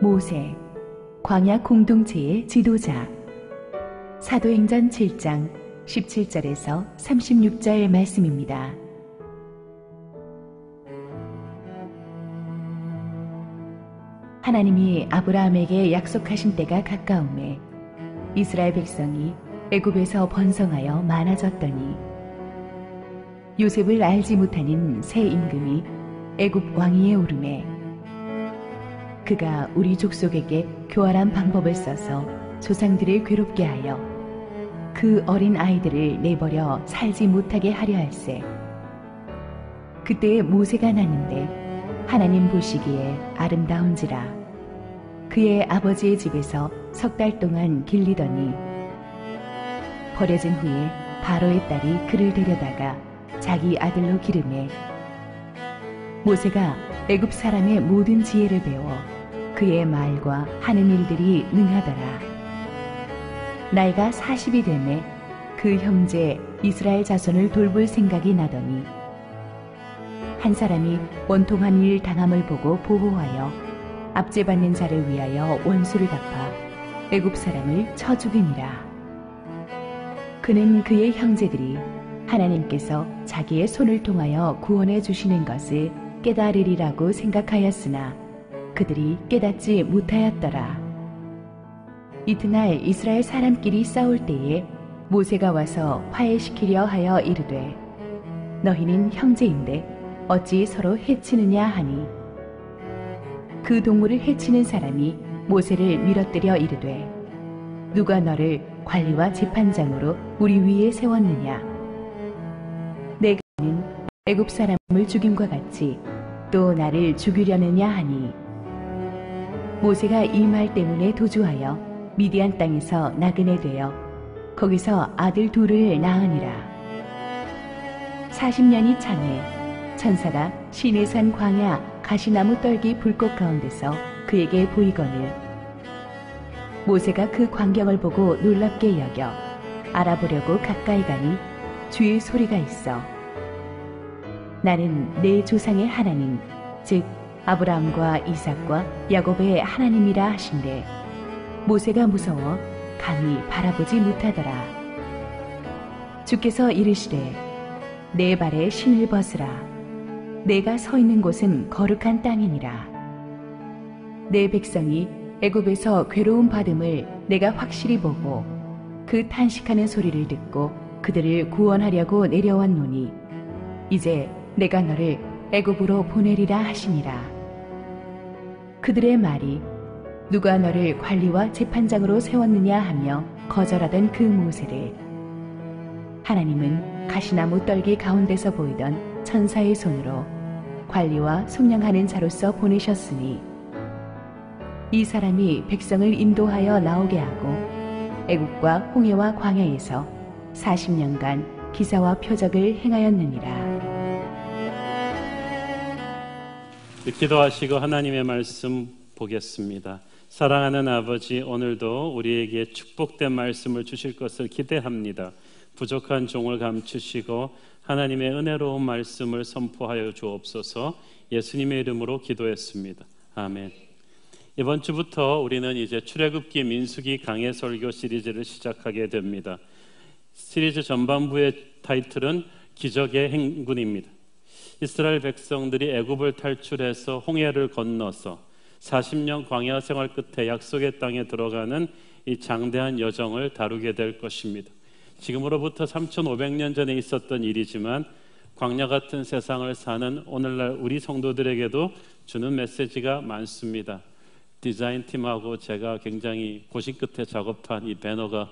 모세, 광야 공동체의 지도자. 사도행전 7장 17절에서 36절 말씀입니다. 하나님이 아브라함에게 약속하신 때가 가까움에 이스라엘 백성이 애굽에서 번성하여 많아졌더니 요셉을 알지 못하는 새 임금이 애굽 왕위에 오르매 그가 우리 족속에게 교활한 방법을 써서 조상들을 괴롭게 하여 그 어린 아이들을 내버려 살지 못하게 하려 할세. 그때 모세가 났는데 하나님 보시기에 아름다운지라 그의 아버지의 집에서 3달 동안 길리더니 버려진 후에 바로의 딸이 그를 데려다가 자기 아들로 기르매 모세가 애굽 사람의 모든 지혜를 배워 그의 말과 하는 일들이 능하더라. 나이가 40이 되매 그 형제 이스라엘 자손을 돌볼 생각이 나더니 한 사람이 원통한 일 당함을 보고 보호하여 압제받는 자를 위하여 원수를 갚아 애굽 사람을 쳐 죽이니라. 그는 그의 형제들이 하나님께서 자기의 손을 통하여 구원해 주시는 것을 깨달으리라고 생각하였으나 그들이 깨닫지 못하였더라. 이튿날 이스라엘 사람끼리 싸울 때에 모세가 와서 화해시키려 하여 이르되 너희는 형제인데 어찌 서로 해치느냐 하니 그 동물을 해치는 사람이 모세를 밀어뜨려 이르되 누가 너를 관리와 재판장으로 우리 위에 세웠느냐 내가는 애굽 사람을 죽임과 같이 또 나를 죽이려느냐 하니 모세가 이 말 때문에 도주하여 미디안 땅에서 나그네 되어 거기서 아들 둘을 낳으니라. 40년이 차매 천사가 시내산 광야 가시나무 떨기 불꽃 가운데서 그에게 보이거늘 모세가 그 광경을 보고 놀랍게 여겨 알아보려고 가까이 가니 주의 소리가 있어 나는 내 조상의 하나님 즉 아브라함과 이삭과 야곱의 하나님이라 하신대 모세가 무서워 감히 바라보지 못하더라. 주께서 이르시되 내 발에 신을 벗으라. 내가 서 있는 곳은 거룩한 땅이니라. 내 백성이 애굽에서 괴로움 받음을 내가 확실히 보고 그 탄식하는 소리를 듣고 그들을 구원하려고 내려왔노니 이제 내가 너를 애굽으로 보내리라 하시니라. 그들의 말이 누가 너를 관리와 재판장으로 세웠느냐 하며 거절하던 그 모세를 하나님은 가시나무 떨기 가운데서 보이던 천사의 손으로 관리와 속량하는 자로서 보내셨으니 이 사람이 백성을 인도하여 나오게 하고 애국과 홍해와 광야에서 40년간 기사와 표적을 행하였느니라. 기도하시고 하나님의 말씀 보겠습니다. 사랑하는 아버지, 오늘도 우리에게 축복된 말씀을 주실 것을 기대합니다. 부족한 종을 감추시고 하나님의 은혜로운 말씀을 선포하여 주옵소서. 예수님의 이름으로 기도했습니다. 아멘. 이번 주부터 우리는 이제 출애굽기, 민수기 강해 설교 시리즈를 시작하게 됩니다. 시리즈 전반부의 타이틀은 기적의 행군입니다. 이스라엘 백성들이 애굽을 탈출해서 홍해를 건너서 40년 광야 생활 끝에 약속의 땅에 들어가는 이 장대한 여정을 다루게 될 것입니다. 지금으로부터 3,500년 전에 있었던 일이지만 광야 같은 세상을 사는 오늘날 우리 성도들에게도 주는 메시지가 많습니다. 디자인팀하고 제가 굉장히 고심 끝에 작업한 이 배너가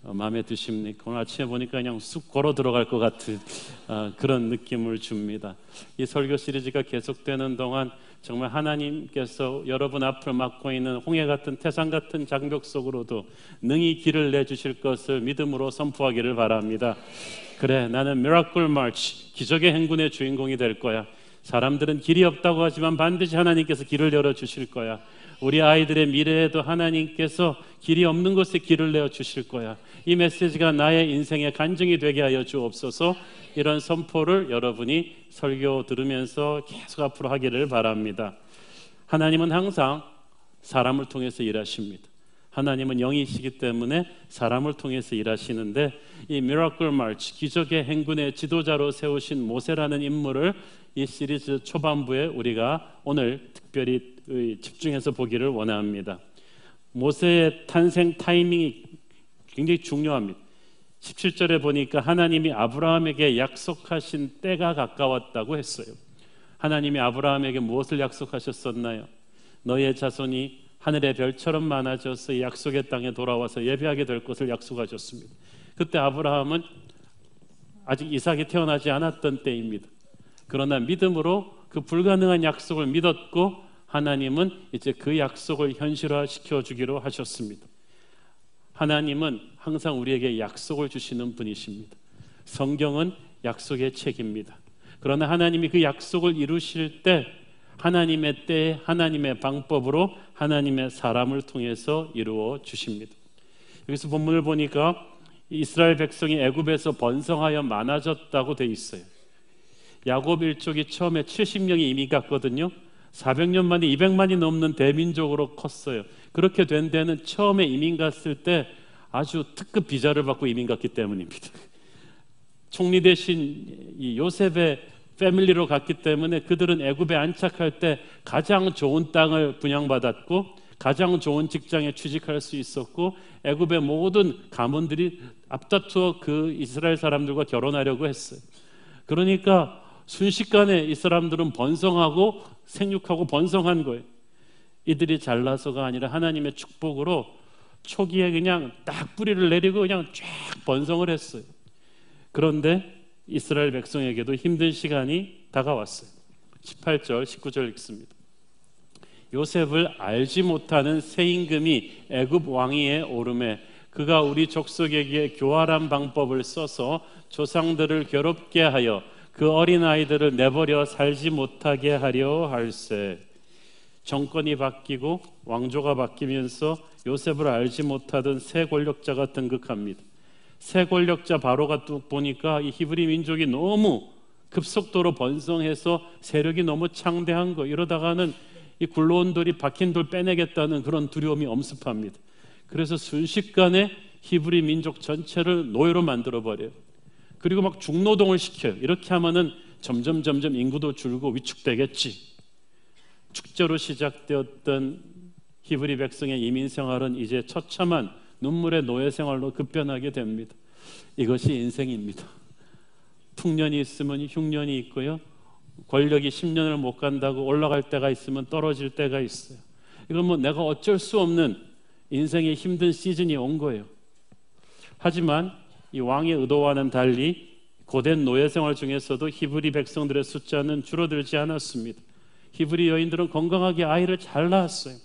마음에 드십니까? 오늘 아침에 보니까 그냥 쑥 걸어 들어갈 것 같은 그런 느낌을 줍니다. 이 설교 시리즈가 계속되는 동안 정말 하나님께서 여러분 앞을 막고 있는 홍해 같은 태산 같은 장벽 속으로도 능히 길을 내주실 것을 믿음으로 선포하기를 바랍니다. 그래, 나는 미라클 마치, 기적의 행군의 주인공이 될 거야. 사람들은 길이 없다고 하지만 반드시 하나님께서 길을 열어주실 거야. 우리 아이들의 미래에도 하나님께서 길이 없는 곳에 길을 내어주실 거야. 이 메시지가 나의 인생의 간증이 되게 하여 주옵소서. 이런 선포를 여러분이 설교 들으면서 계속 앞으로 하기를 바랍니다. 하나님은 항상 사람을 통해서 일하십니다. 하나님은 영이시기 때문에 사람을 통해서 일하시는데, 이 미라클 마치, 기적의 행군의 지도자로 세우신 모세라는 인물을 이 시리즈 초반부에 우리가 오늘 특별히 집중해서 보기를 원합니다. 모세의 탄생 타이밍이 굉장히 중요합니다. 17절에 보니까 하나님이 아브라함에게 약속하신 때가 가까웠다고 했어요. 하나님이 아브라함에게 무엇을 약속하셨었나요? 너의 자손이 하늘의 별처럼 많아져서 약속의 땅에 돌아와서 예배하게 될 것을 약속하셨습니다. 그때 아브라함은 아직 이삭이 태어나지 않았던 때입니다. 그러나 믿음으로 그 불가능한 약속을 믿었고, 하나님은 이제 그 약속을 현실화시켜 주기로 하셨습니다. 하나님은 항상 우리에게 약속을 주시는 분이십니다. 성경은 약속의 책입니다. 그러나 하나님이 그 약속을 이루실 때 하나님의 때에 하나님의 방법으로 하나님의 사람을 통해서 이루어 주십니다. 여기서 본문을 보니까 이스라엘 백성이 애굽에서 번성하여 많아졌다고 돼 있어요. 야곱 일족이 처음에 70명이 이민 갔거든요. 400년 만에 200만이 넘는 대민족으로 컸어요. 그렇게 된 데는 처음에 이민 갔을 때 아주 특급 비자를 받고 이민 갔기 때문입니다. 총리 대신 이 요셉의 패밀리로 갔기 때문에 그들은 애굽에 안착할 때 가장 좋은 땅을 분양받았고, 가장 좋은 직장에 취직할 수 있었고, 애굽의 모든 가문들이 앞다투어 그 이스라엘 사람들과 결혼하려고 했어요. 그러니까 순식간에 이 사람들은 번성하고 생육하고 번성한 거예요. 이들이 잘나서가 아니라 하나님의 축복으로 초기에 그냥 딱 뿌리를 내리고 그냥 쫙 번성을 했어요. 그런데 이스라엘 백성에게도 힘든 시간이 다가왔어요. 18절, 19절 읽습니다. 요셉을 알지 못하는 새 임금이 애굽 왕위에 오르매 그가 우리 족속에게 교활한 방법을 써서 조상들을 괴롭게 하여 그 어린아이들을 내버려 살지 못하게 하려 할세. 정권이 바뀌고 왕조가 바뀌면서 요셉을 알지 못하던 새 권력자가 등극합니다. 새 권력자 바로가 뚝 보니까 이 히브리 민족이 너무 급속도로 번성해서 세력이 너무 창대한 거, 이러다가는 이 굴러온 돌이 박힌 돌 빼내겠다는 그런 두려움이 엄습합니다. 그래서 순식간에 히브리 민족 전체를 노예로 만들어버려요. 그리고 막 중노동을 시켜요. 이렇게 하면은 점점 인구도 줄고 위축되겠지. 축제로 시작되었던 히브리 백성의 이민 생활은 이제 처참한 눈물의 노예 생활로 급변하게 됩니다. 이것이 인생입니다. 풍년이 있으면 흉년이 있고요. 권력이 10년을 못 간다고 올라갈 때가 있으면 떨어질 때가 있어요. 이건 뭐 내가 어쩔 수 없는 인생의 힘든 시즌이 온 거예요. 하지만 이 왕의 의도와는 달리 고된 노예 생활 중에서도 히브리 백성들의 숫자는 줄어들지 않았습니다. 히브리 여인들은 건강하게 아이를 잘 낳았어요.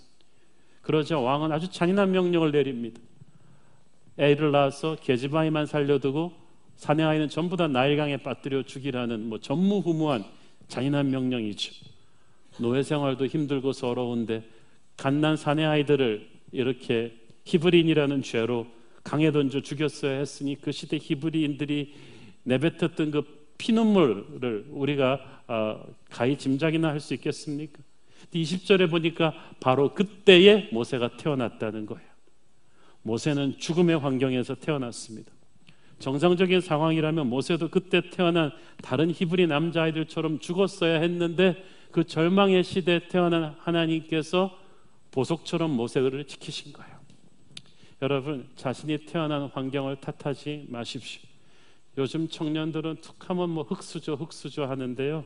그러자 왕은 아주 잔인한 명령을 내립니다. 애를 낳아서 계집아이만 살려두고 사내 아이는 전부 다 나일강에 빠뜨려 죽이라는 뭐 전무후무한 잔인한 명령이죠. 노예 생활도 힘들고 어려운데 갓난 사내 아이들을 이렇게 히브리인이라는 죄로 강에 던져 죽였어야 했으니 그 시대 히브리인들이 내뱉었던 그 피눈물을 우리가 가히 짐작이나 할 수 있겠습니까? 20절에 보니까 바로 그때에 모세가 태어났다는 거예요. 모세는 죽음의 환경에서 태어났습니다. 정상적인 상황이라면 모세도 그때 태어난 다른 히브리 남자아이들처럼 죽었어야 했는데 그 절망의 시대에 태어난 하나님께서 보석처럼 모세를 지키신 거예요. 여러분, 자신이 태어난 환경을 탓하지 마십시오. 요즘 청년들은 툭하면 뭐 흙수저 하는데요.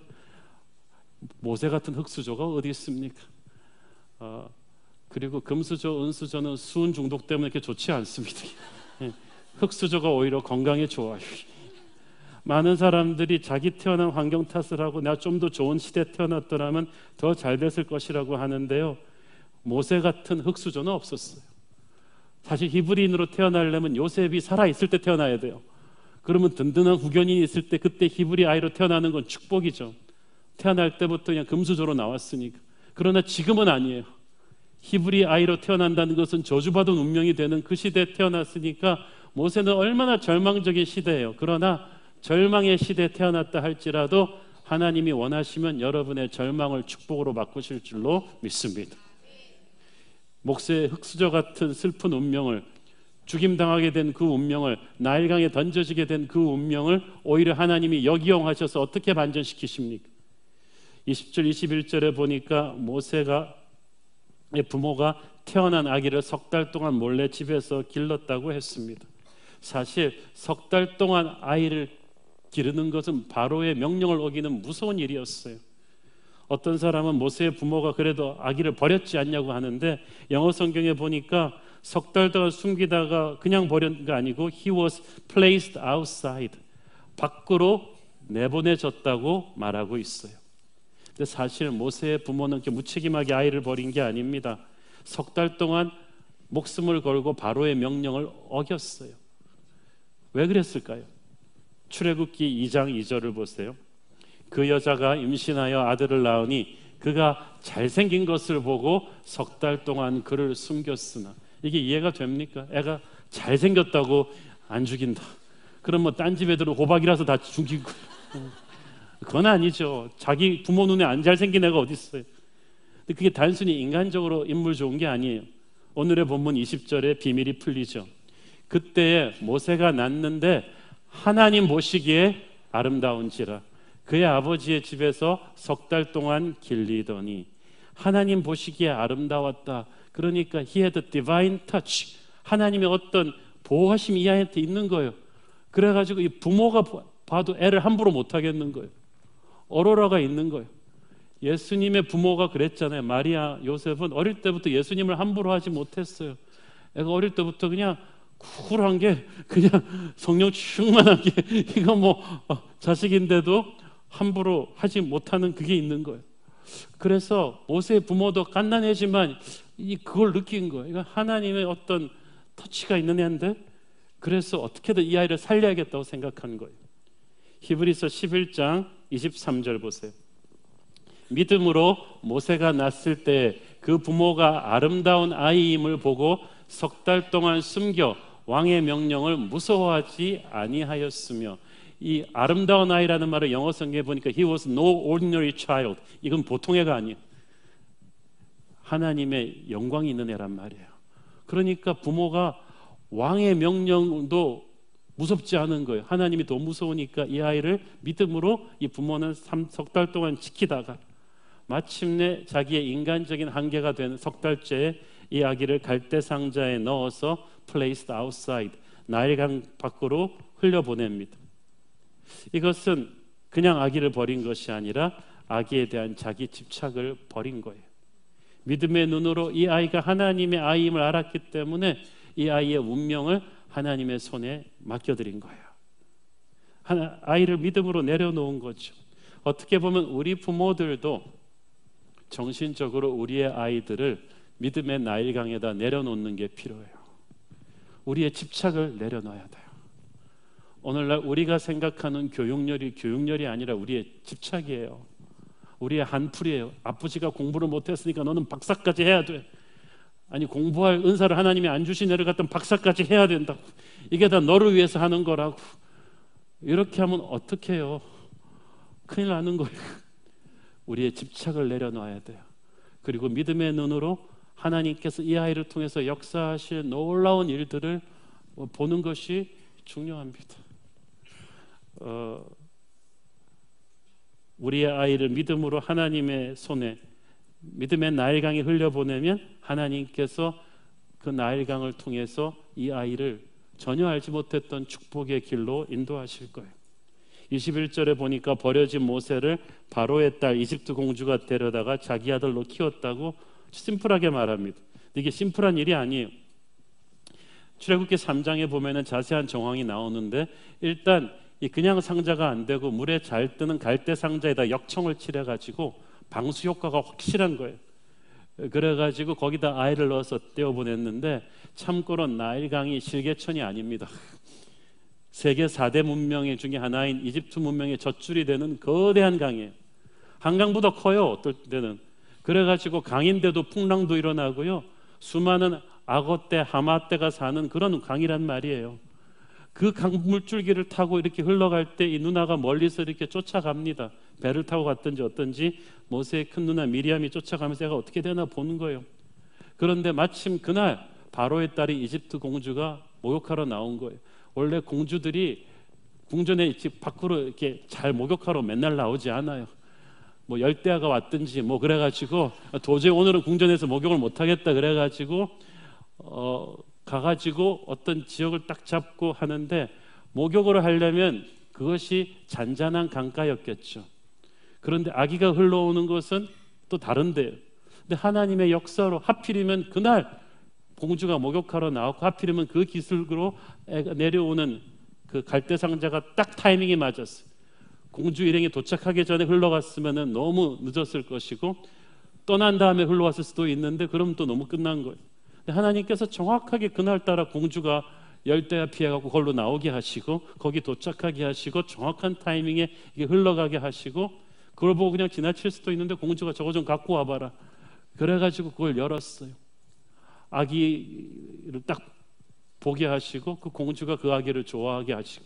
모세 같은 흙수저가 어디 있습니까? 그리고 금수저, 은수저는 수은 중독 때문에 이렇게 좋지 않습니다. 흙수저가 오히려 건강에 좋아요. 많은 사람들이 자기 태어난 환경 탓을 하고 내가 좀 더 좋은 시대에 태어났더라면 더 잘 됐을 것이라고 하는데요. 모세 같은 흙수저는 없었어요. 사실 히브리인으로 태어나려면 요셉이 살아있을 때 태어나야 돼요. 그러면 든든한 후견인이 있을 때 그때 히브리 아이로 태어나는 건 축복이죠. 태어날 때부터 그냥 금수저로 나왔으니까. 그러나 지금은 아니에요. 히브리 아이로 태어난다는 것은 저주받은 운명이 되는 그 시대에 태어났으니까 모세는 얼마나 절망적인 시대예요. 그러나 절망의 시대에 태어났다 할지라도 하나님이 원하시면 여러분의 절망을 축복으로 바꾸실 줄로 믿습니다. 목수의 흙수저 같은 슬픈 운명을, 죽임당하게 된 그 운명을, 나일강에 던져지게 된 그 운명을 오히려 하나님이 역이용하셔서 어떻게 반전시키십니까? 20절 21절에 보니까 모세가 부모가 태어난 아기를 석 달 동안 몰래 집에서 길렀다고 했습니다. 사실 석 달 동안 아이를 기르는 것은 바로의 명령을 어기는 무서운 일이었어요. 어떤 사람은 모세의 부모가 그래도 아기를 버렸지 않냐고 하는데, 영어 성경에 보니까 석 달 동안 숨기다가 그냥 버린 게 아니고 He was placed outside, 밖으로 내보내졌다고 말하고 있어요. 근데 사실 모세의 부모는 이렇게 무책임하게 아이를 버린 게 아닙니다. 석 달 동안 목숨을 걸고 바로의 명령을 어겼어요. 왜 그랬을까요? 출애굽기 2장 2절을 보세요. 그 여자가 임신하여 아들을 낳으니 그가 잘생긴 것을 보고 석 달 동안 그를 숨겼으나. 이게 이해가 됩니까? 애가 잘생겼다고 안 죽인다. 그럼 뭐 딴 집 애들은 호박이라서 다 죽이고. 그건 아니죠. 자기 부모 눈에 안 잘생긴 애가 어디 있어요. 근데 그게 단순히 인간적으로 인물 좋은 게 아니에요. 오늘의 본문 20절에 비밀이 풀리죠. 그때에 모세가 낳는데 하나님 보시기에 아름다운지라 그의 아버지의 집에서 석 달 동안 길리더니. 하나님 보시기에 아름다웠다. 그러니까 he had a divine touch. 하나님의 어떤 보호하심이 이 아이한테 있는 거예요. 그래가지고 이 부모가 봐도 애를 함부로 못 하겠는 거예요. 어로라가 있는 거예요. 예수님의 부모가 그랬잖아요. 마리아, 요셉은 어릴 때부터 예수님을 함부로 하지 못했어요. 애가 어릴 때부터 그냥 쿨한 게, 그냥 성령 충만한 게, 이거 뭐 자식인데도 함부로 하지 못하는 그게 있는 거예요. 그래서 모세의 부모도 갓난애지만 그걸 느낀 거예요. 이거 하나님의 어떤 터치가 있는 애인데, 그래서 어떻게든 이 아이를 살려야겠다고 생각한 거예요. 히브리서 11장 23절 보세요. 믿음으로 모세가 낳았을 때 그 부모가 아름다운 아이임을 보고 석 달 동안 숨겨 왕의 명령을 무서워하지 아니하였으며. 이 아름다운 아이라는 말을 영어 성경에 보니까 He was no ordinary child. 이건 보통 애가 아니에요. 하나님의 영광이 있는 애란 말이에요. 그러니까 부모가 왕의 명령도 무섭지 않은 거예요. 하나님이 더 무서우니까 이 아이를 믿음으로 이 부모는 석 달 동안 지키다가 마침내 자기의 인간적인 한계가 된 석 달째에 이 아기를 갈대 상자에 넣어서 placed outside, 나일강 밖으로 흘려보냅니다. 이것은 그냥 아기를 버린 것이 아니라 아기에 대한 자기 집착을 버린 거예요. 믿음의 눈으로 이 아이가 하나님의 아이임을 알았기 때문에 이 아이의 운명을 하나님의 손에 맡겨드린 거예요. 아이를 믿음으로 내려놓은 거죠. 어떻게 보면 우리 부모들도 정신적으로 우리의 아이들을 믿음의 나일강에다 내려놓는 게 필요해요. 우리의 집착을 내려놔야 돼요. 오늘날 우리가 생각하는 교육열이 아니라 우리의 집착이에요. 우리의 한풀이에요. 아버지가 공부를 못했으니까 너는 박사까지 해야 돼. 아니, 공부할 은사를 하나님이 안 주신 애를 갖다 박사까지 해야 된다고. 이게 다 너를 위해서 하는 거라고. 이렇게 하면 어떻게 해요? 큰일 나는 거예요. 우리의 집착을 내려놔야 돼요. 그리고 믿음의 눈으로 하나님께서 이 아이를 통해서 역사하실 놀라운 일들을 보는 것이 중요합니다. 우리의 아이를 믿음으로 하나님의 손에, 믿음의 나일강에 흘려보내면 하나님께서 그 나일강을 통해서 이 아이를 전혀 알지 못했던 축복의 길로 인도하실 거예요. 21절에 보니까 버려진 모세를 바로의 딸 이집트 공주가 데려다가 자기 아들로 키웠다고 심플하게 말합니다. 이게 심플한 일이 아니에요. 출애굽기 3장에 보면은 자세한 정황이 나오는데, 일단 이 그냥 상자가 안 되고 물에 잘 뜨는 갈대 상자에다 역청을 칠해가지고 방수 효과가 확실한 거예요. 그래가지고 거기다 아이를 넣어서 떼어보냈는데, 참고로 나일강이 실개천이 아닙니다. 세계 4대 문명 중에 하나인 이집트 문명의 젖줄이 되는 거대한 강이에요. 한강보다 커요, 어떨 때는. 그래가지고 강인데도 풍랑도 일어나고요, 수많은 악어떼, 하마떼가 사는 그런 강이란 말이에요. 그 강물줄기를 타고 이렇게 흘러갈 때 이 누나가 멀리서 이렇게 쫓아갑니다. 배를 타고 갔든지 어떤지 모세의 큰 누나 미리암이 쫓아가면서 애가 어떻게 되나 보는 거예요. 그런데 마침 그날 바로의 딸이 이집트 공주가 목욕하러 나온 거예요. 원래 공주들이 궁전에 집 밖으로 이렇게 잘 목욕하러 맨날 나오지 않아요. 뭐 열대야가 왔든지 뭐 그래가지고 도저히 오늘은 궁전에서 목욕을 못하겠다 그래가지고 가가지고 어떤 지역을 딱 잡고 하는데, 목욕을 하려면 그것이 잔잔한 강가였겠죠. 그런데 아기가 흘러오는 것은 또 다른데요. 근데 하나님의 역사로 하필이면 그날 공주가 목욕하러 나왔고, 하필이면 그 기슭으로 내려오는 그 갈대상자가 딱 타이밍이 맞았어요. 공주 일행이 도착하기 전에 흘러갔으면 너무 늦었을 것이고, 떠난 다음에 흘러왔을 수도 있는데 그럼 또 너무 끝난 거예요. 근데 하나님께서 정확하게 그날따라 공주가 열대야 피해가고 걸로 나오게 하시고, 거기 도착하게 하시고, 정확한 타이밍에 이게 흘러가게 하시고, 그걸 보고 그냥 지나칠 수도 있는데 공주가 저거 좀 갖고 와봐라 그래가지고 그걸 열었어요. 아기를 딱 보게 하시고, 그 공주가 그 아기를 좋아하게 하시고,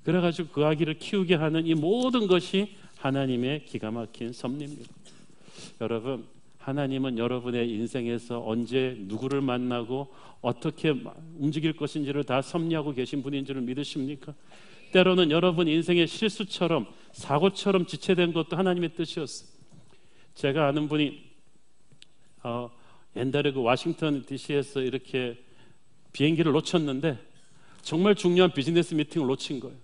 그래가지고 그 아기를 키우게 하는 이 모든 것이 하나님의 기가 막힌 섭리입니다. 여러분, 하나님은 여러분의 인생에서 언제 누구를 만나고 어떻게 움직일 것인지를 다 섭리하고 계신 분인 줄을 믿으십니까? 때로는 여러분 인생의 실수처럼, 사고처럼 지체된 것도 하나님의 뜻이었어요. 제가 아는 분이 옛날에 그 워싱턴 DC에서 이렇게 비행기를 놓쳤는데 정말 중요한 비즈니스 미팅을 놓친 거예요.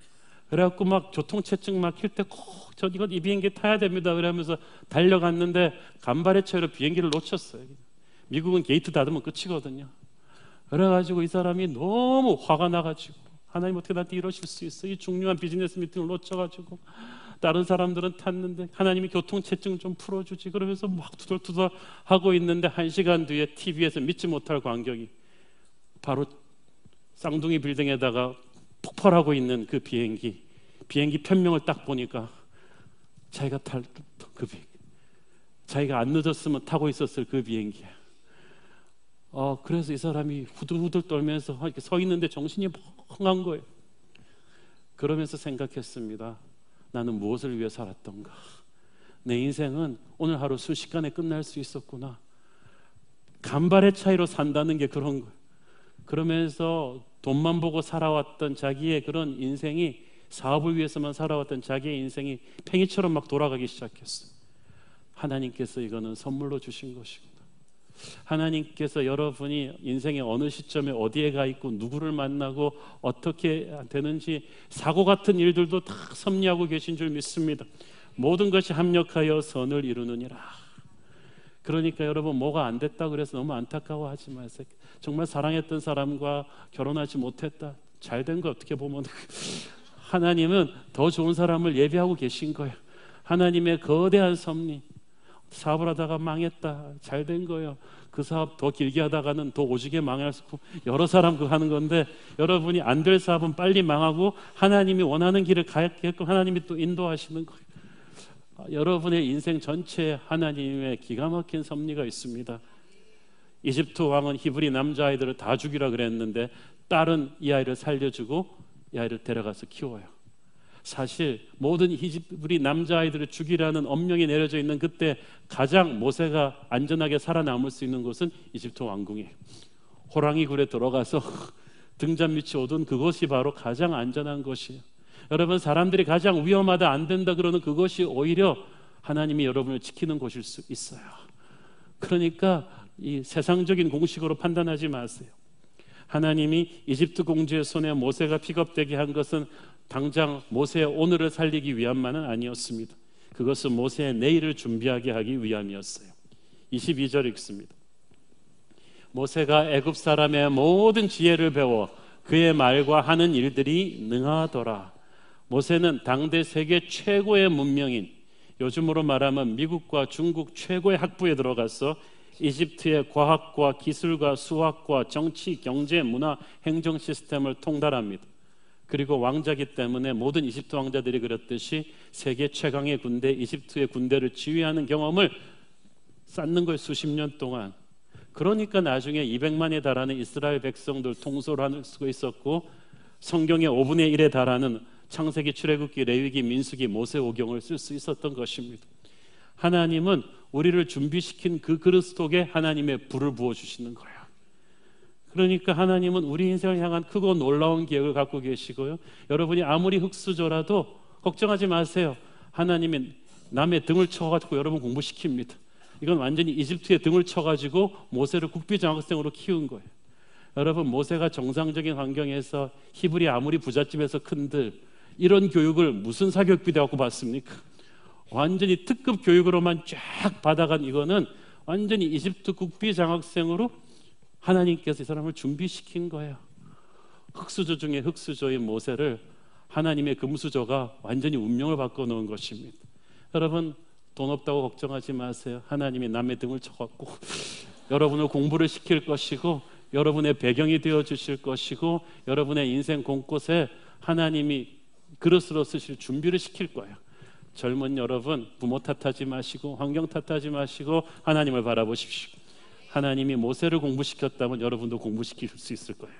그래갖고 막 교통체증 막힐 때 꼭 이건 이 비행기 타야 됩니다 그러면서 달려갔는데 간발의 차이로 비행기를 놓쳤어요. 미국은 게이트 닫으면 끝이거든요. 그래가지고 이 사람이 너무 화가 나가지고, 하나님 어떻게 나한테 이러실 수 있어? 이 중요한 비즈니스 미팅을 놓쳐가지고 다른 사람들은 탔는데 하나님이 교통체증 좀 풀어주지 그러면서 막 투덜투덜 하고 있는데, 1시간 뒤에 TV에서 믿지 못할 광경이, 바로 쌍둥이 빌딩에다가 폭발하고 있는 그 비행기 편명을 딱 보니까 자기가 탈 그 비행기, 자기가 안 늦었으면 타고 있었을 그 비행기야. 그래서 이 사람이 후들후들 떨면서 이렇게 서 있는데 정신이 멍한 거예요. 그러면서 생각했습니다. 나는 무엇을 위해 살았던가? 내 인생은 오늘 하루 순식간에 끝날 수 있었구나. 간발의 차이로 산다는 게 그런 거예요. 그러면서 돈만 보고 살아왔던 자기의 그런 인생이, 사업을 위해서만 살아왔던 자기의 인생이 팽이처럼 막 돌아가기 시작했어요. 하나님께서 이거는 선물로 주신 것입니다. 하나님께서 여러분이 인생의 어느 시점에 어디에 가 있고 누구를 만나고 어떻게 되는지, 사고 같은 일들도 다 섭리하고 계신 줄 믿습니다. 모든 것이 합력하여 선을 이루느니라. 그러니까 여러분, 뭐가 안 됐다 그래서 너무 안타까워하지 마세요. 정말 사랑했던 사람과 결혼하지 못했다, 잘 된 거 어떻게 보면 하나님은 더 좋은 사람을 예비하고 계신 거예요. 하나님의 거대한 섭리. 사업을 하다가 망했다, 잘 된 거예요. 그 사업 더 길게 하다가는 더 오지게 망할 수 있고, 여러 사람 그거 하는 건데, 여러분이 안 될 사업은 빨리 망하고 하나님이 원하는 길을 가게끔 하나님이 또 인도하시는 거예요. 여러분의 인생 전체에 하나님의 기가 막힌 섭리가 있습니다. 이집트 왕은 히브리 남자아이들을 다 죽이라 그랬는데 딸은 이 아이를 살려주고 이 아이를 데려가서 키워요. 사실 모든 히브리 남자아이들을 죽이라는 엄명이 내려져 있는 그때 가장 모세가 안전하게 살아남을 수 있는 곳은 이집트 왕궁이에요. 호랑이 굴에 들어가서 등잔 밑이 오든 그것이 바로 가장 안전한 것이에요. 여러분, 사람들이 가장 위험하다, 안 된다 그러는 그것이 오히려 하나님이 여러분을 지키는 곳일 수 있어요. 그러니까 이 세상적인 공식으로 판단하지 마세요. 하나님이 이집트 공주의 손에 모세가 픽업되게 한 것은 당장 모세의 오늘을 살리기 위함만은 아니었습니다. 그것은 모세의 내일을 준비하게 하기 위함이었어요. 22절 읽습니다. 모세가 애굽 사람의 모든 지혜를 배워 그의 말과 하는 일들이 능하더라. 모세는 당대 세계 최고의 문명인, 요즘으로 말하면 미국과 중국 최고의 학부에 들어가서 이집트의 과학과 기술과 수학과 정치, 경제, 문화, 행정 시스템을 통달합니다. 그리고 왕자기 때문에 모든 이집트 왕자들이 그랬듯이 세계 최강의 군대, 이집트의 군대를 지휘하는 경험을 쌓는 걸 수십 년 동안. 그러니까 나중에 200만에 달하는 이스라엘 백성들 통솔을 할 수가 있었고, 성경의 5분의 1에 달하는 창세기, 출애굽기, 레위기, 민수기, 모세오경을 쓸 수 있었던 것입니다. 하나님은 우리를 준비시킨 그 그릇 속에 하나님의 불을 부어주시는 거예요. 그러니까 하나님은 우리 인생을 향한 크고 놀라운 계획을 갖고 계시고요. 여러분이 아무리 흙수저라도 걱정하지 마세요. 하나님이 남의 등을 쳐가지고 여러분 공부시킵니다. 이건 완전히 이집트의 등을 쳐가지고 모세를 국비장학생으로 키운 거예요. 여러분, 모세가 정상적인 환경에서 히브리 아무리 부잣집에서 큰들 이런 교육을 무슨 사교육비 대학교 받습니까? 완전히 특급 교육으로만 쫙 받아간 이거는 완전히 이집트 국비장학생으로 하나님께서 이 사람을 준비시킨 거예요. 흙수저 중에 흙수저인 모세를 하나님의 금수저가 완전히 운명을 바꿔놓은 것입니다. 여러분, 돈 없다고 걱정하지 마세요. 하나님이 남의 등을 쳐갖고 여러분을 공부를 시킬 것이고 여러분의 배경이 되어주실 것이고 여러분의 인생 곳곳에 하나님이 그릇으로 쓰실 준비를 시킬 거예요. 젊은 여러분, 부모 탓하지 마시고 환경 탓하지 마시고 하나님을 바라보십시오. 하나님이 모세를 공부시켰다면 여러분도 공부시킬 수 있을 거예요.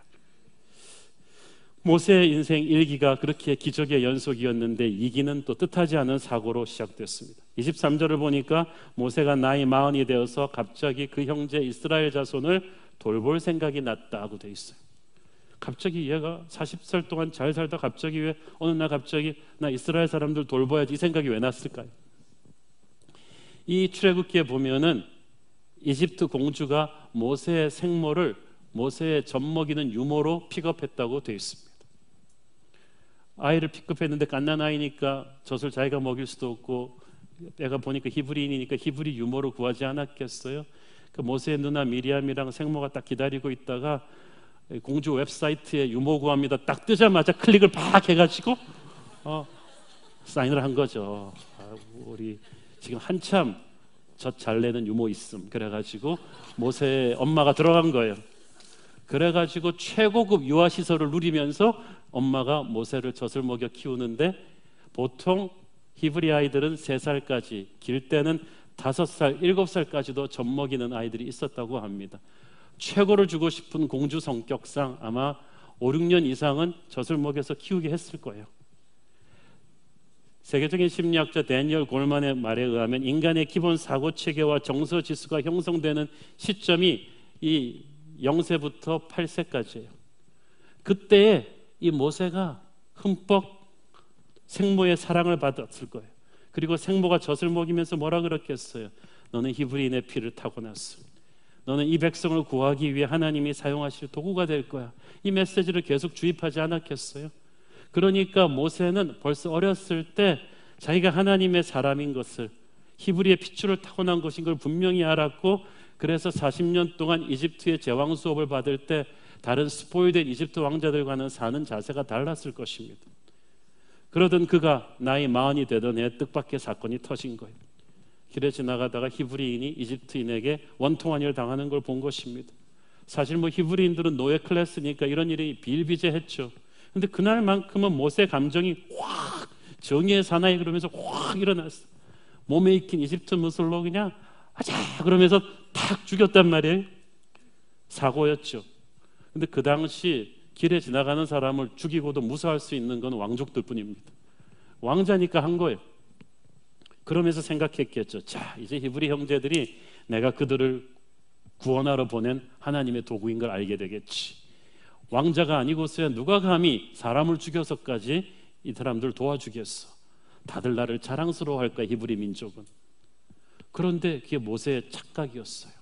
모세의 인생 1기가 그렇게 기적의 연속이었는데 2기는 또 뜻하지 않은 사고로 시작됐습니다. 23절을 보니까 모세가 나이 40이 되어서 갑자기 그 형제 이스라엘 자손을 돌볼 생각이 났다고 돼 있어요. 갑자기 얘가 40살 동안 잘 살다 갑자기 왜 어느 날 갑자기 나 이스라엘 사람들 돌봐야지 이 생각이 왜 났을까요? 이 출애굽기에 보면은 이집트 공주가 모세의 생모를 모세의 젖먹이는 유모로 픽업했다고 되어 있습니다. 아이를 픽업했는데 갓난아이니까 젖을 자기가 먹일 수도 없고 애가 보니까 히브리인이니까 히브리 유모로 구하지 않았겠어요? 그 모세의 누나 미리암이랑 생모가 딱 기다리고 있다가 공주 웹사이트에 유모 구합니다 딱 뜨자마자 클릭을 팍 해가지고 사인을 한 거죠. 우리 지금 한참 젖 잘 내는 유모 있음. 그래가지고 모세의 엄마가 들어간 거예요. 그래가지고 최고급 유아시설을 누리면서 엄마가 모세를 젖을 먹여 키우는데 보통 히브리 아이들은 3살까지, 길 때는 5살, 7살까지도 젖 먹이는 아이들이 있었다고 합니다. 최고를 주고 싶은 공주 성격상 아마 5, 6년 이상은 젖을 먹여서 키우게 했을 거예요. 세계적인 심리학자 데니얼 골만의 말에 의하면 인간의 기본 사고체계와 정서지수가 형성되는 시점이 이 0세부터 8세까지예요. 그때에 이 모세가 흠뻑 생모의 사랑을 받았을 거예요. 그리고 생모가 젖을 먹이면서 뭐라 그랬겠어요? 너는 히브리인의 피를 타고났어. 너는 이 백성을 구하기 위해 하나님이 사용하실 도구가 될 거야. 이 메시지를 계속 주입하지 않았겠어요? 그러니까 모세는 벌써 어렸을 때 자기가 하나님의 사람인 것을, 히브리의 핏줄을 타고난 것인 걸 분명히 알았고, 그래서 40년 동안 이집트의 제왕 수업을 받을 때 다른 스포일된 이집트 왕자들과는 사는 자세가 달랐을 것입니다. 그러던 그가 나이 40이 되던 해 뜻밖의 사건이 터진 거예요. 길에 지나가다가 히브리인이 이집트인에게 원통한 일을 당하는 걸 본 것입니다. 사실 뭐 히브리인들은 노예 클래스니까 이런 일이 비일비재했죠. 근데 그날만큼은 모세 감정이 확, 정의의 사나이 그러면서 확 일어났어. 몸에 익힌 이집트 무술로 그냥 아자 그러면서 탁 죽였단 말이에요. 사고였죠. 근데 그 당시 길에 지나가는 사람을 죽이고도 무사할 수 있는 건 왕족들 뿐입니다. 왕자니까 한 거예요. 그러면서 생각했겠죠. 자, 이제 히브리 형제들이 내가 그들을 구원하러 보낸 하나님의 도구인 걸 알게 되겠지. 왕자가 아니고서야 누가 감히 사람을 죽여서까지 이 사람들 도와주겠어. 다들 나를 자랑스러워할 거야, 히브리 민족은. 그런데 그게 모세의 착각이었어요.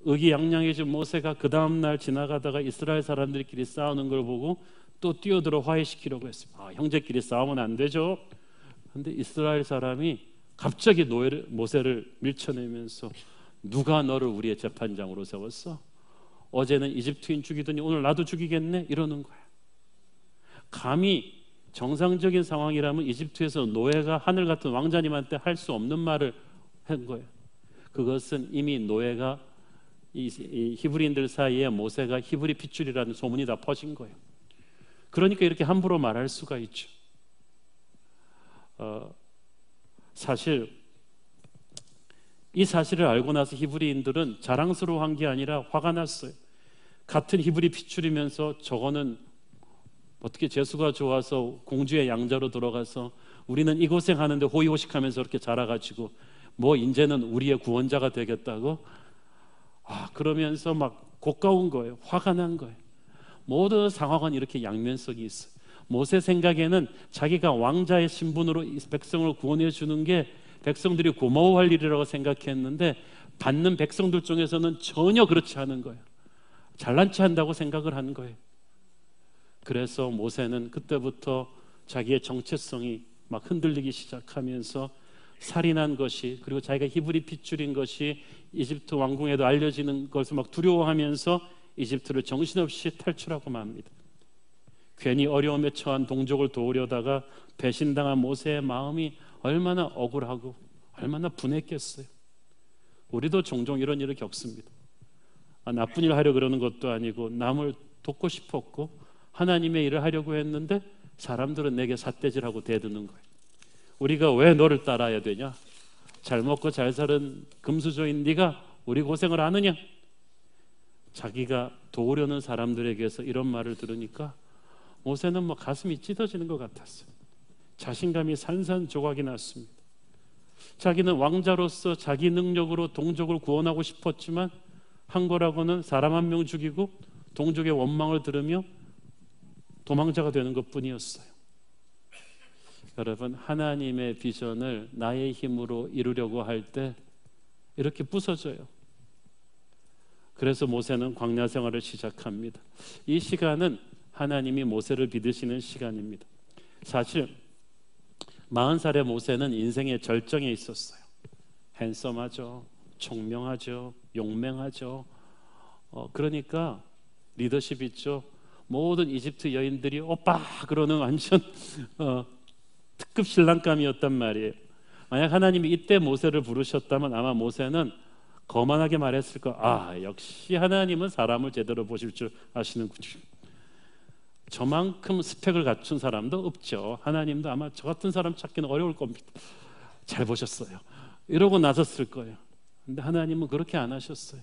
의기양양해진 모세가 그 다음날 지나가다가 이스라엘 사람들끼리 싸우는 걸 보고 또 뛰어들어 화해시키려고 했습니다. 형제끼리 싸우면 안 되죠. 그런데 이스라엘 사람이 갑자기 모세를 밀쳐내면서 누가 너를 우리의 재판장으로 세웠어? 어제는 이집트인 죽이더니 오늘 나도 죽이겠네? 이러는 거야. 감히 정상적인 상황이라면 이집트에서 노예가 하늘 같은 왕자님한테 할 수 없는 말을 한 거예요. 그것은 이미 노예가 이 히브리인들 사이에 모세가 히브리 핏줄이라는 소문이 다 퍼진 거예요. 그러니까 이렇게 함부로 말할 수가 있죠. 사실 이 사실을 알고 나서 히브리인들은 자랑스러워한 게 아니라 화가 났어요. 같은 히브리 핏줄이면서 저거는 어떻게 재수가 좋아서 공주의 양자로 들어가서 우리는 이 고생하는데 호의호식하면서 이렇게 자라가지고 뭐 이제는 우리의 구원자가 되겠다고? 그러면서 막 고가운 거예요. 화가 난 거예요. 모든 상황은 이렇게 양면성이 있어요. 모세 생각에는 자기가 왕자의 신분으로 이 백성을 구원해 주는 게 백성들이 고마워할 일이라고 생각했는데 받는 백성들 중에서는 전혀 그렇지 않은 거예요. 잘난 체 한다고 생각을 한 거예요. 그래서 모세는 그때부터 자기의 정체성이 막 흔들리기 시작하면서 살인한 것이, 그리고 자기가 히브리 핏줄인 것이 이집트 왕궁에도 알려지는 것을 막 두려워하면서 이집트를 정신없이 탈출하고 맙니다. 괜히 어려움에 처한 동족을 도우려다가 배신당한 모세의 마음이 얼마나 억울하고 얼마나 분했겠어요. 우리도 종종 이런 일을 겪습니다. 나쁜 일 하려고 그러는 것도 아니고 남을 돕고 싶었고 하나님의 일을 하려고 했는데 사람들은 내게 삿대질하고 대드는 거예요. 우리가 왜 너를 따라야 되냐? 잘 먹고 잘 사는 금수저인 네가 우리 고생을 아느냐? 자기가 도우려는 사람들에게서 이런 말을 들으니까 모세는 뭐 가슴이 찢어지는 것 같았어요. 자신감이 산산조각이 났습니다. 자기는 왕자로서 자기 능력으로 동족을 구원하고 싶었지만 한 거라고는 사람 한 명 죽이고 동족의 원망을 들으며 도망자가 되는 것뿐이었어요. 여러분, 하나님의 비전을 나의 힘으로 이루려고 할 때 이렇게 부서져요. 그래서 모세는 광야 생활을 시작합니다. 이 시간은 하나님이 모세를 믿으시는 시간입니다. 사실 40살의 모세는 인생의 절정에 있었어요. 핸섬하죠, 총명하죠, 용맹하죠. 그러니까 리더십 있죠. 모든 이집트 여인들이 오빠 그러는 완전 특급 신랑감이었단 말이에요. 만약 하나님이 이때 모세를 부르셨다면 아마 모세는 거만하게 말했을 거예요. 역시 하나님은 사람을 제대로 보실 줄 아시는군요. 저만큼 스펙을 갖춘 사람도 없죠. 하나님도 아마 저 같은 사람 찾기는 어려울 겁니다. 잘 보셨어요. 이러고 나섰을 거예요. 근데 하나님은 그렇게 안 하셨어요.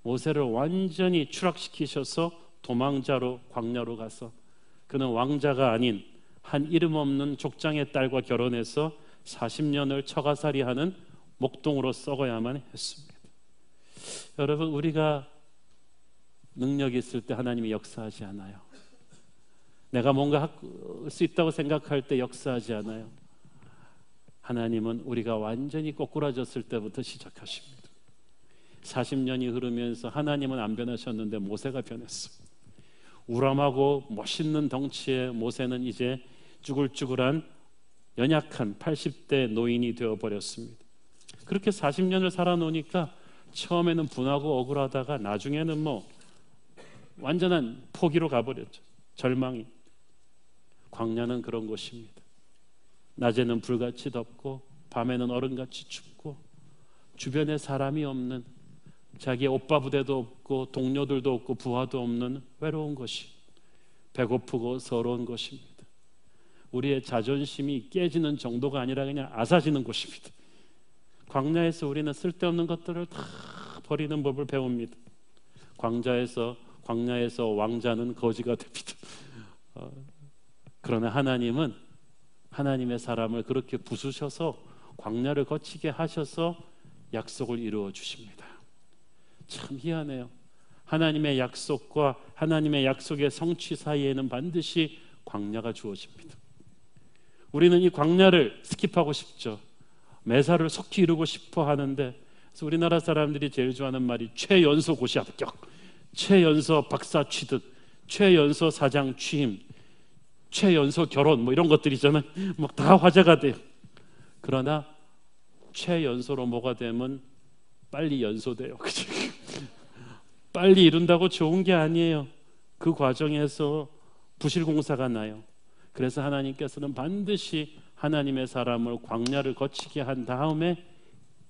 모세를 완전히 추락시키셔서 도망자로 광야로 가서 그는 왕자가 아닌 한 이름 없는 족장의 딸과 결혼해서 40년을 처가살이하는 목동으로 썩어야만 했습니다. 여러분, 우리가 능력이 있을 때 하나님이 역사하지 않아요. 내가 뭔가 할 수 있다고 생각할 때 역사하지 않아요. 하나님은 우리가 완전히 꼬꾸라졌을 때부터 시작하십니다. 40년이 흐르면서 하나님은 안 변하셨는데 모세가 변했습니다. 우람하고 멋있는 덩치의 모세는 이제 쭈글쭈글한 연약한 80대 노인이 되어버렸습니다. 그렇게 40년을 살아놓으니까 처음에는 분하고 억울하다가 나중에는 뭐 완전한 포기로 가버렸죠. 절망이. 광야는 그런 곳입니다. 낮에는 불같이 덥고 밤에는 얼음같이 춥고 주변에 사람이 없는, 자기의 오빠 부대도 없고 동료들도 없고 부하도 없는 외로운 것이, 배고프고 서러운 것입니다. 우리의 자존심이 깨지는 정도가 아니라 그냥 아사지는 곳입니다. 광야에서 우리는 쓸데없는 것들을 다 버리는 법을 배웁니다. 광야에서 왕자는 거지가 됩니다. 그러나 하나님은 하나님의 사람을 그렇게 부수셔서 광야를 거치게 하셔서 약속을 이루어 주십니다. 참 희한해요. 하나님의 약속과 하나님의 약속의 성취 사이에는 반드시 광야가 주어집니다. 우리는 이 광야를 스킵하고 싶죠. 매사를 속히 이루고 싶어 하는데, 그래서 우리나라 사람들이 제일 좋아하는 말이 최연소 고시 합격, 최연소 박사 취득, 최연소 사장 취임, 최연소 결혼, 뭐 이런 것들이잖아요. 막 다 화제가 돼요. 그러나 최연소로 뭐가 되면 빨리 연소돼요. 그치? 빨리 이룬다고 좋은 게 아니에요. 그 과정에서 부실공사가 나요. 그래서 하나님께서는 반드시 하나님의 사람을 광야를 거치게 한 다음에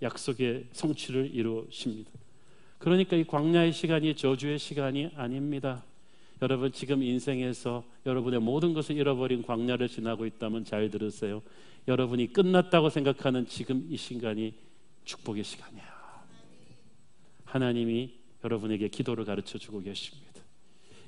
약속의 성취를 이루십니다. 그러니까 이 광야의 시간이 저주의 시간이 아닙니다. 여러분, 지금 인생에서 여러분의 모든 것을 잃어버린 광야를 지나고 있다면 잘 들으세요. 여러분이 끝났다고 생각하는 지금 이 시간이 축복의 시간이에요. 하나님이 여러분에게 기도를 가르쳐주고 계십니다.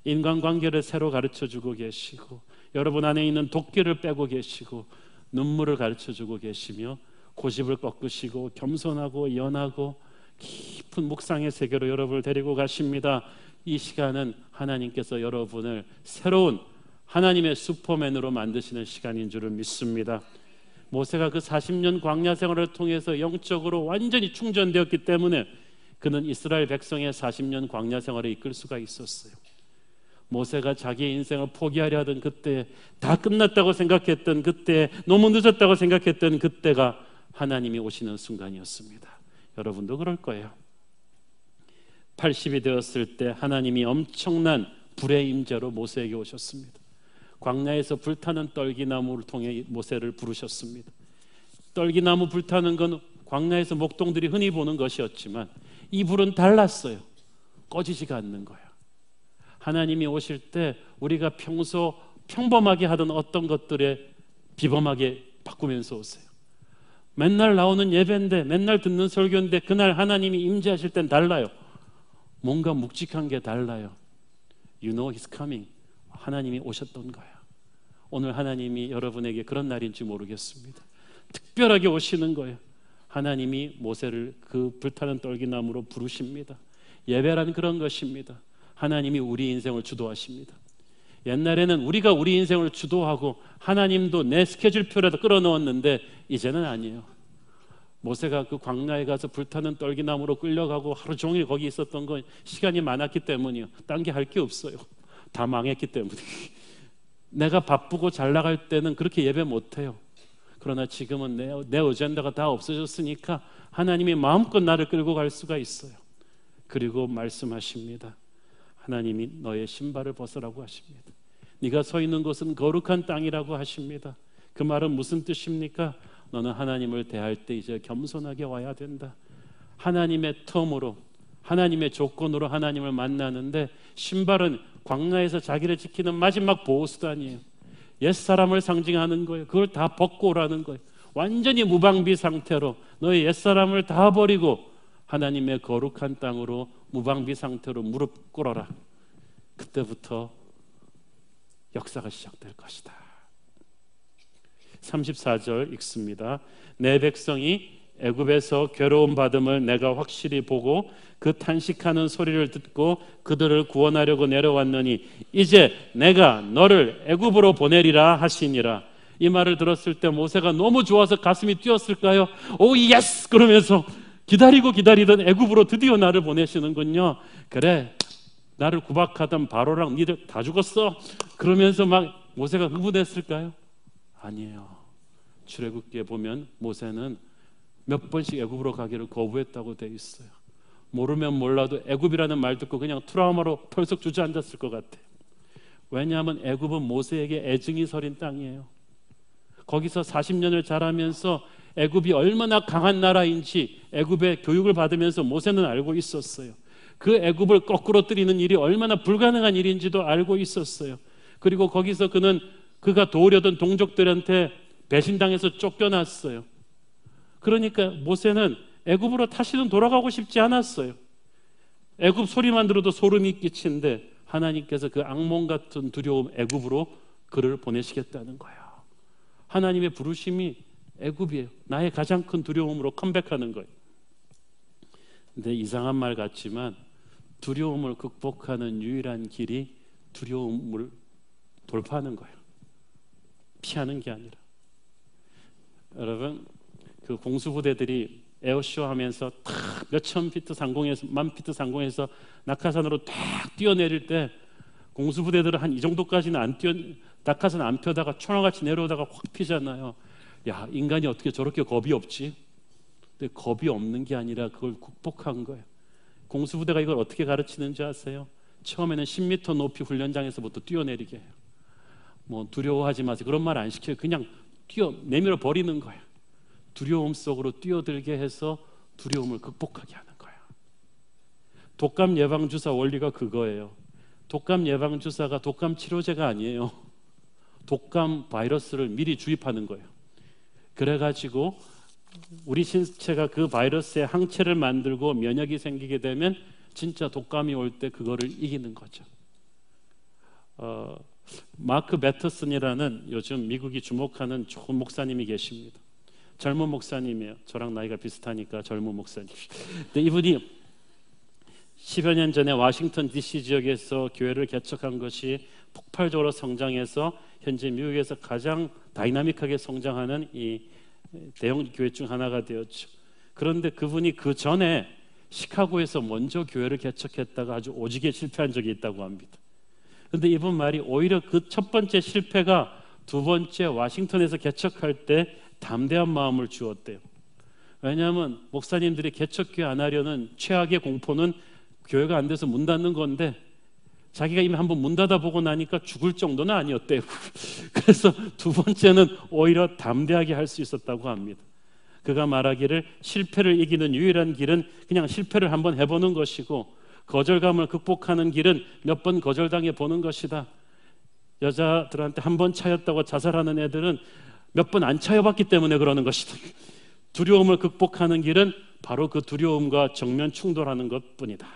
인간관계를 새로 가르쳐주고 계시고, 여러분 안에 있는 도끼를 빼고 계시고, 눈물을 가르쳐주고 계시며, 고집을 꺾으시고 겸손하고 연하고 깊은 묵상의 세계로 여러분을 데리고 가십니다. 이 시간은 하나님께서 여러분을 새로운 하나님의 슈퍼맨으로 만드시는 시간인 줄을 믿습니다. 모세가 그 40년 광야 생활을 통해서 영적으로 완전히 충전되었기 때문에 그는 이스라엘 백성의 40년 광야 생활을 이끌 수가 있었어요. 모세가 자기의 인생을 포기하려 하던 그때, 다 끝났다고 생각했던 그때, 너무 늦었다고 생각했던 그때가 하나님이 오시는 순간이었습니다. 여러분도 그럴 거예요. 80이 되었을 때 하나님이 엄청난 불의 임재로 모세에게 오셨습니다. 광야에서 불타는 떨기나무를 통해 모세를 부르셨습니다. 떨기나무 불타는 건 광야에서 목동들이 흔히 보는 것이었지만 이 불은 달랐어요. 꺼지지가 않는 거예요. 하나님이 오실 때 우리가 평소 평범하게 하던 어떤 것들에 비범하게 바꾸면서 오세요. 맨날 나오는 예배인데, 맨날 듣는 설교인데 그날 하나님이 임재하실 땐 달라요. 뭔가 묵직한 게 달라요. You know He's coming. 하나님이 오셨던 거예요. 오늘 하나님이 여러분에게 그런 날인지 모르겠습니다. 특별하게 오시는 거예요. 하나님이 모세를 그 불타는 떨기나무로 부르십니다. 예배란 그런 것입니다. 하나님이 우리 인생을 주도하십니다. 옛날에는 우리가 우리 인생을 주도하고 하나님도 내 스케줄표라도 끌어넣었는데 이제는 아니에요. 모세가 그 광야에 가서 불타는 떨기나무로 끌려가고 하루 종일 거기 있었던 건 시간이 많았기 때문이에요. 딴 게 할 게 없어요. 다 망했기 때문에. 내가 바쁘고 잘 나갈 때는 그렇게 예배 못해요. 그러나 지금은 내 어젠다가 다 없어졌으니까 하나님이 마음껏 나를 끌고 갈 수가 있어요. 그리고 말씀하십니다. 하나님이 너의 신발을 벗으라고 하십니다. 네가 서 있는 곳은 거룩한 땅이라고 하십니다. 그 말은 무슨 뜻입니까? 너는 하나님을 대할 때 이제 겸손하게 와야 된다. 하나님의 텀으로, 하나님의 조건으로 하나님을 만나는데 신발은 광야에서 자기를 지키는 마지막 보호수단이에요. 옛사람을 상징하는 거예요. 그걸 다 벗고 오라는 거예요. 완전히 무방비 상태로 너의 옛사람을 다 버리고 하나님의 거룩한 땅으로 무방비 상태로 무릎 꿇어라. 그때부터 역사가 시작될 것이다. 34절 읽습니다. 내 백성이 애굽에서 괴로움 받음을 내가 확실히 보고 그 탄식하는 소리를 듣고 그들을 구원하려고 내려왔느니 이제 내가 너를 애굽으로 보내리라 하시니라. 이 말을 들었을 때 모세가 너무 좋아서 가슴이 뛰었을까요? 오 예스! 그러면서 기다리던 애굽으로 드디어 나를 보내시는군요. 그래, 나를 구박하던 바로랑 니들 다 죽었어. 그러면서 막 모세가 흥분했을까요? 아니에요. 출애굽기에 보면 모세는 몇 번씩 애굽으로 가기를 거부했다고 돼 있어요. 모르면 몰라도 애굽이라는 말 듣고 그냥 트라우마로 털썩 주저앉았을 것 같아요. 왜냐하면 애굽은 모세에게 애증이 서린 땅이에요. 거기서 40년을 자라면서 애굽이 얼마나 강한 나라인지 애굽의 교육을 받으면서 모세는 알고 있었어요. 그 애굽을 거꾸로 뜨리는 일이 얼마나 불가능한 일인지도 알고 있었어요. 그리고 거기서 그가 도우려던 동족들한테 배신당해서 쫓겨났어요. 그러니까 모세는 애굽으로 다시는 돌아가고 싶지 않았어요. 애굽 소리만 들어도 소름이 끼치는데 하나님께서 그 악몽 같은 두려움 애굽으로 그를 보내시겠다는 거예요. 하나님의 부르심이 애굽이에요. 나의 가장 큰 두려움으로 컴백하는 거예요. 근데 이상한 말 같지만 두려움을 극복하는 유일한 길이 두려움을 돌파하는 거예요. 피하는 게 아니라. 여러분, 그 공수부대들이 에어쇼 하면서 탁 몇천 피트 상공에서, 만 피트 상공에서 낙하산으로 탁 뛰어내릴 때 공수부대들은 한 이 정도까지는 안 낙하산 안 펴다가 초나같이 내려오다가 확 피잖아요. 야, 인간이 어떻게 저렇게 겁이 없지? 근데 겁이 없는 게 아니라 그걸 극복한 거예요. 공수부대가 이걸 어떻게 가르치는지 아세요? 처음에는 10m 높이 훈련장에서부터 뛰어내리게 해요. 뭐 두려워하지 마세요. 그런 말 안 시켜요. 그냥 내밀어 버리는 거예요. 두려움 속으로 뛰어들게 해서 두려움을 극복하게 하는 거예요. 독감 예방주사 원리가 그거예요. 독감 예방주사가 독감 치료제가 아니에요. 독감 바이러스를 미리 주입하는 거예요. 그래가지고 우리 신체가 그 바이러스의 항체를 만들고 면역이 생기게 되면 진짜 독감이 올 때 그거를 이기는 거죠. 마크 매터슨이라는 요즘 미국이 주목하는 좋은 목사님이 계십니다. 젊은 목사님이에요. 저랑 나이가 비슷하니까 젊은 목사님. 근데 이분이 10여 년 전에 워싱턴 DC 지역에서 교회를 개척한 것이 폭발적으로 성장해서 현재 미국에서 가장 다이나믹하게 성장하는 이 대형 교회 중 하나가 되었죠. 그런데 그분이 그 전에 시카고에서 먼저 교회를 개척했다가 아주 오지게 실패한 적이 있다고 합니다. 그런데 이분 말이 오히려 그 첫 번째 실패가 두 번째 워싱턴에서 개척할 때 담대한 마음을 주었대요. 왜냐하면 목사님들이 개척교회 안 하려는 최악의 공포는 교회가 안 돼서 문 닫는 건데 자기가 이미 한번 문 닫아보고 나니까 죽을 정도는 아니었대요. 그래서 두 번째는 오히려 담대하게 할 수 있었다고 합니다. 그가 말하기를 실패를 이기는 유일한 길은 그냥 실패를 한번 해보는 것이고 거절감을 극복하는 길은 몇 번 거절당해 보는 것이다. 여자들한테 한 번 차였다고 자살하는 애들은 몇 번 안 차여봤기 때문에 그러는 것이다. 두려움을 극복하는 길은 바로 그 두려움과 정면 충돌하는 것뿐이다.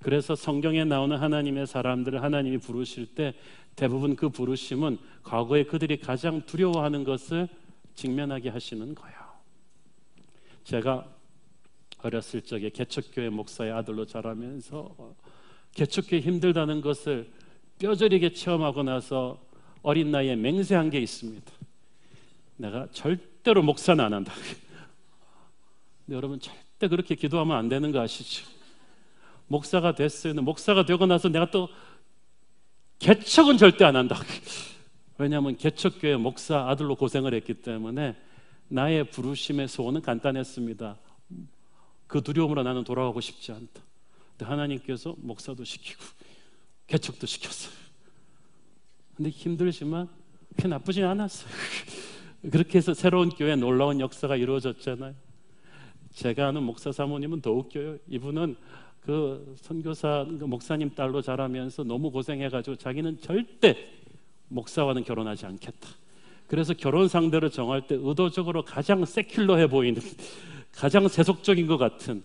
그래서 성경에 나오는 하나님의 사람들을 하나님이 부르실 때 대부분 그 부르심은 과거에 그들이 가장 두려워하는 것을 직면하게 하시는 거예요. 제가 어렸을 적에 개척교회 목사의 아들로 자라면서 개척교회 힘들다는 것을 뼈저리게 체험하고 나서 어린 나이에 맹세한 게 있습니다. 내가 절대로 목사는 안 한다. 근데 여러분 절대 그렇게 기도하면 안 되는 거 아시죠? 목사가 됐어요. 목사가 되고 나서 내가 또 개척은 절대 안 한다. 왜냐하면 개척교회 목사 아들로 고생을 했기 때문에 나의 부르심의 소원은 간단했습니다. 그 두려움으로 나는 돌아가고 싶지 않다. 근데 하나님께서 목사도 시키고 개척도 시켰어요. 근데 힘들지만 그렇게 나쁘진 않았어요. 그렇게 해서 새로운 교회 놀라운 역사가 이루어졌잖아요. 제가 아는 목사 사모님은 더 웃겨요. 이분은 그 선교사 목사님 딸로 자라면서 너무 고생해가지고 자기는 절대 목사와는 결혼하지 않겠다. 그래서 결혼 상대를 정할 때 의도적으로 가장 세큘러해 보이는 가장 세속적인 것 같은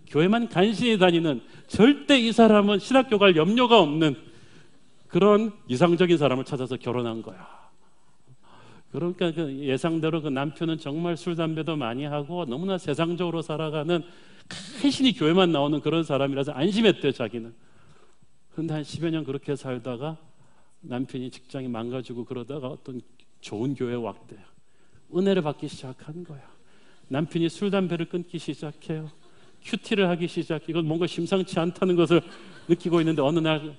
교회만 간신히 다니는 절대 이 사람은 신학교 갈 염려가 없는 그런 이상적인 사람을 찾아서 결혼한 거야. 그러니까 그 예상대로 그 남편은 정말 술 담배도 많이 하고 너무나 세상적으로 살아가는 간신히 교회만 나오는 그런 사람이라서 안심했대요, 자기는. 그런데 한 10여 년 그렇게 살다가 남편이 직장이 망가지고 그러다가 어떤 좋은 교회에 왔대요. 은혜를 받기 시작한 거야. 남편이 술 담배를 끊기 시작해요. 큐티를 하기 시작해. 이건 뭔가 심상치 않다는 것을 느끼고 있는데 어느 날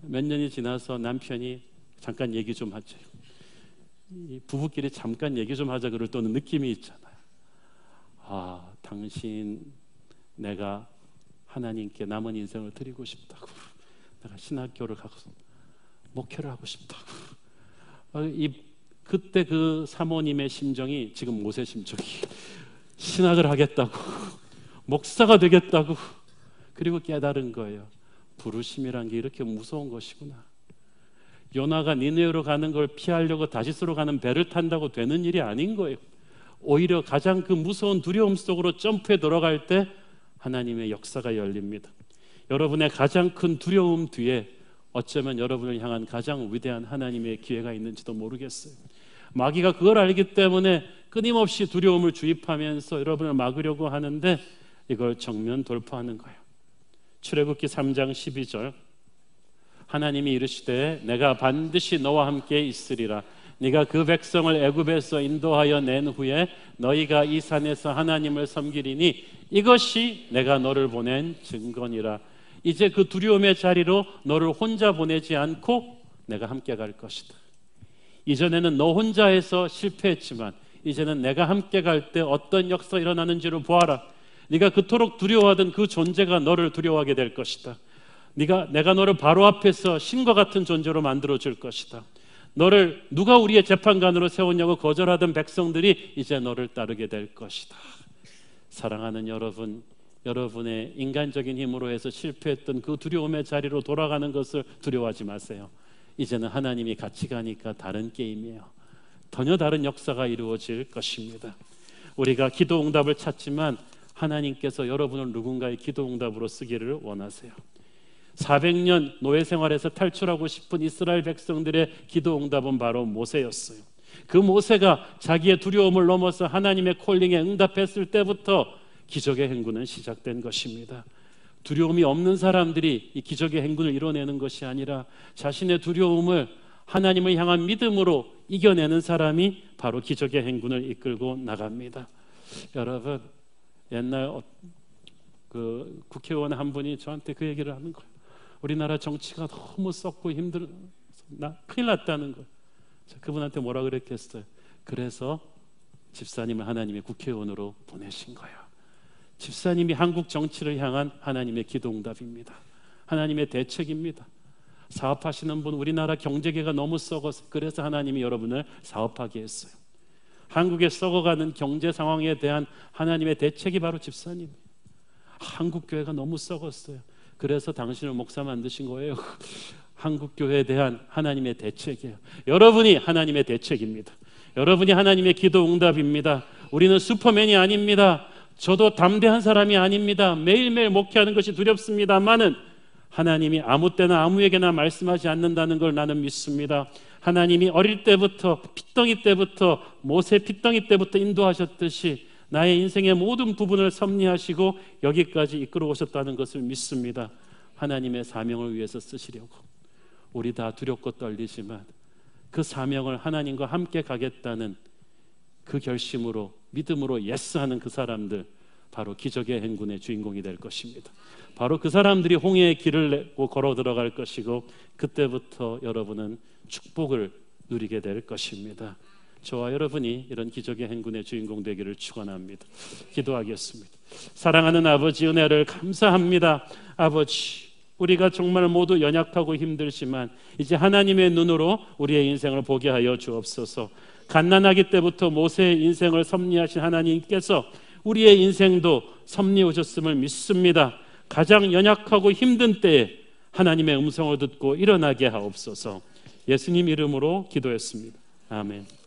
몇 년이 지나서 남편이 잠깐 얘기 좀 하죠. 이 부부끼리 잠깐 얘기 좀 하자 그럴 때는 느낌이 있잖아요. 아, 당신 내가 하나님께 남은 인생을 드리고 싶다고. 내가 신학교를 가고 목회를 하고 싶다고. 그때 그 사모님의 심정이 지금 모세 심정이 신학을 하겠다고 목사가 되겠다고. 그리고 깨달은 거예요. 부르심이란 게 이렇게 무서운 것이구나. 요나가 니느웨로 가는 걸 피하려고 다시스로 가는 배를 탄다고 되는 일이 아닌 거예요. 오히려 가장 그 무서운 두려움 속으로 점프해 들어갈 때 하나님의 역사가 열립니다. 여러분의 가장 큰 두려움 뒤에 어쩌면 여러분을 향한 가장 위대한 하나님의 기회가 있는지도 모르겠어요. 마귀가 그걸 알기 때문에 끊임없이 두려움을 주입하면서 여러분을 막으려고 하는데 이걸 정면 돌파하는 거예요. 출애굽기 3장 12절 하나님이 이르시되 내가 반드시 너와 함께 있으리라. 네가 그 백성을 애굽에서 인도하여 낸 후에 너희가 이 산에서 하나님을 섬기리니 이것이 내가 너를 보낸 증거니라. 이제 그 두려움의 자리로 너를 혼자 보내지 않고 내가 함께 갈 것이다. 이전에는 너 혼자 해서 실패했지만 이제는 내가 함께 갈 때 어떤 역사가 일어나는지를 보아라. 네가 그토록 두려워하던 그 존재가 너를 두려워하게 될 것이다. 내가 너를 바로 앞에서 신과 같은 존재로 만들어줄 것이다. 너를 누가 우리의 재판관으로 세우냐고 거절하던 백성들이 이제 너를 따르게 될 것이다. 사랑하는 여러분, 여러분의 인간적인 힘으로 해서 실패했던 그 두려움의 자리로 돌아가는 것을 두려워하지 마세요. 이제는 하나님이 같이 가니까 다른 게임이에요. 전혀 다른 역사가 이루어질 것입니다. 우리가 기도 응답을 찾지만 하나님께서 여러분을 누군가의 기도 응답으로 쓰기를 원하세요. 400년 노예 생활에서 탈출하고 싶은 이스라엘 백성들의 기도 응답은 바로 모세였어요. 그 모세가 자기의 두려움을 넘어서 하나님의 콜링에 응답했을 때부터 기적의 행군은 시작된 것입니다. 두려움이 없는 사람들이 이 기적의 행군을 이뤄내는 것이 아니라 자신의 두려움을 하나님을 향한 믿음으로 이겨내는 사람이 바로 기적의 행군을 이끌고 나갑니다. 여러분, 옛날 그 국회의원 한 분이 저한테 그 얘기를 하는 거예요. 우리나라 정치가 너무 썩고 큰일 났다는 거예요. 그분한테 뭐라 그랬겠어요? 그래서 집사님을 하나님의 국회의원으로 보내신 거예요. 집사님이 한국 정치를 향한 하나님의 기도응답입니다. 하나님의 대책입니다. 사업하시는 분, 우리나라 경제계가 너무 썩어서 그래서 하나님이 여러분을 사업하게 했어요. 한국의 썩어가는 경제 상황에 대한 하나님의 대책이 바로 집사님. 한국 교회가 너무 썩었어요. 그래서 당신을 목사 만드신 거예요. 한국 교회에 대한 하나님의 대책이에요. 여러분이 하나님의 대책입니다. 여러분이 하나님의 기도 응답입니다. 우리는 슈퍼맨이 아닙니다. 저도 담대한 사람이 아닙니다. 매일매일 목회하는 것이 두렵습니다만은 하나님이 아무 때나 아무에게나 말씀하지 않는다는 걸 나는 믿습니다. 하나님이 어릴 때부터 핏덩이 때부터 모세 핏덩이 때부터 인도하셨듯이 나의 인생의 모든 부분을 섭리하시고 여기까지 이끌어 오셨다는 것을 믿습니다. 하나님의 사명을 위해서 쓰시려고. 우리 다 두렵고 떨리지만 그 사명을 하나님과 함께 가겠다는 그 결심으로 믿음으로 예스하는 그 사람들, 바로 기적의 행군의 주인공이 될 것입니다. 바로 그 사람들이 홍해의 길을 내고 걸어 들어갈 것이고 그때부터 여러분은 축복을 누리게 될 것입니다. 저와 여러분이 이런 기적의 행군의 주인공 되기를 축원합니다. 기도하겠습니다. 사랑하는 아버지, 은혜를 감사합니다. 아버지, 우리가 정말 모두 연약하고 힘들지만 이제 하나님의 눈으로 우리의 인생을 보게 하여 주옵소서. 갓난아기 때부터 모세의 인생을 섭리하신 하나님께서 우리의 인생도 섭리해 오셨음을 믿습니다. 가장 연약하고 힘든 때에 하나님의 음성을 듣고 일어나게 하옵소서. 예수님 이름으로 기도했습니다. 아멘.